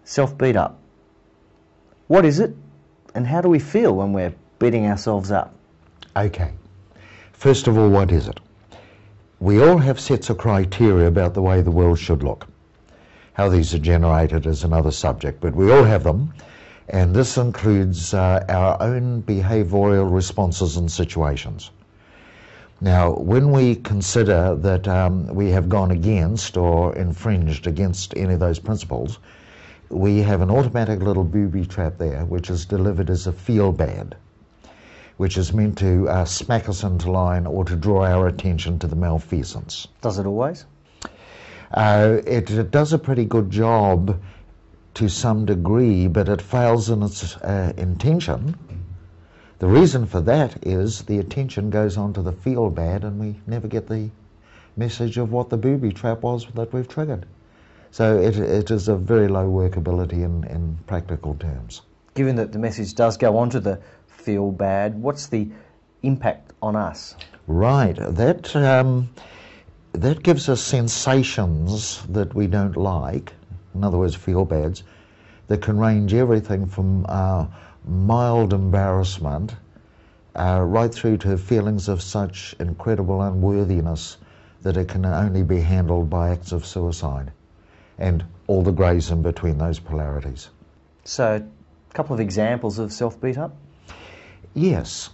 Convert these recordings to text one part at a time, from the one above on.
Self-beat up. What is it, and how do we feel when we're beating ourselves up? Okay. First of all, what is it? We all have sets of criteria about the way the world should look. How these are generated is another subject, but we all have them, and this includes our own behavioural responses and situations. Now, when we consider that we have gone against or infringed against any of those principles, we have an automatic little booby trap there, which is delivered as a feel bad, which is meant to smack us into line or to draw our attention to the malfeasance. Does it always? It does a pretty good job to some degree, but it fails in its intention. The reason for that is the attention goes on to the feel bad and we never get the message of what the booby trap was that we've triggered. So it is of very low workability in practical terms. Given that the message does go on to the feel bad, what's the impact on us? Right, that gives us sensations that we don't like, in other words feel bads, that can range everything from mild embarrassment right through to feelings of such incredible unworthiness that it can only be handled by acts of suicide and all the greys in between those polarities. So, a couple of examples of self-beat up? Yes.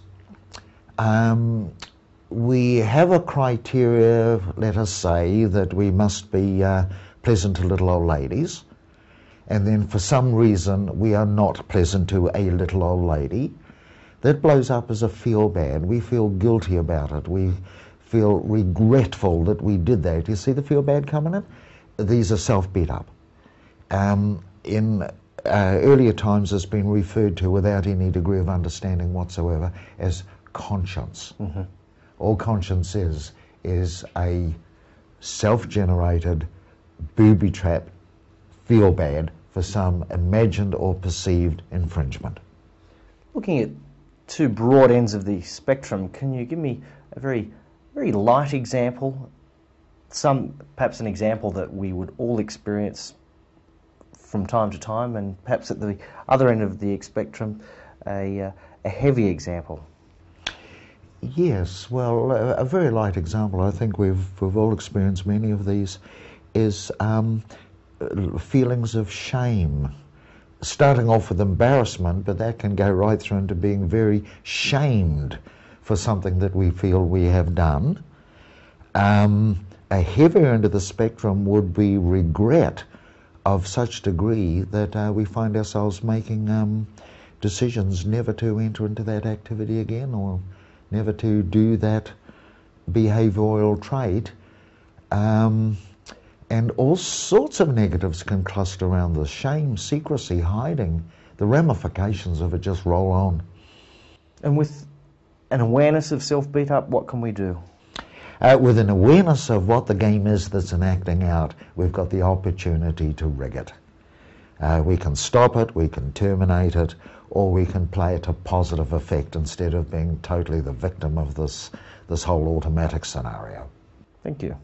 We have a criteria, let us say, that we must be pleasant to little old ladies, and then for some reason we are not pleasant to a little old lady. That blows up as a feel bad. We feel guilty about it. We feel regretful that we did that. You see the feel bad coming in? These are self-beat up. In earlier times it's been referred to without any degree of understanding whatsoever as conscience. Mm-hmm. All conscience is a self-generated booby trap feel bad for some imagined or perceived infringement. Looking at two broad ends of the spectrum, can you give me a very light example, perhaps an example that we would all experience from time to time, and perhaps at the other end of the spectrum, a heavy example? Yes, well, a very light example, I think we've all experienced many of these, is feelings of shame. Starting off with embarrassment, but that can go right through into being very shamed for something that we feel we have done. A heavier end of the spectrum would be regret of such degree that we find ourselves making decisions never to enter into that activity again or never to do that behavioural trait. And all sorts of negatives can cluster around the shame, secrecy, hiding. The ramifications of it just roll on. And with an awareness of self-beat up, what can we do? With an awareness of what the game is that's enacting out, we've got the opportunity to rig it. We can stop it, we can terminate it, or we can play it to positive effect instead of being totally the victim of this whole automatic scenario. Thank you.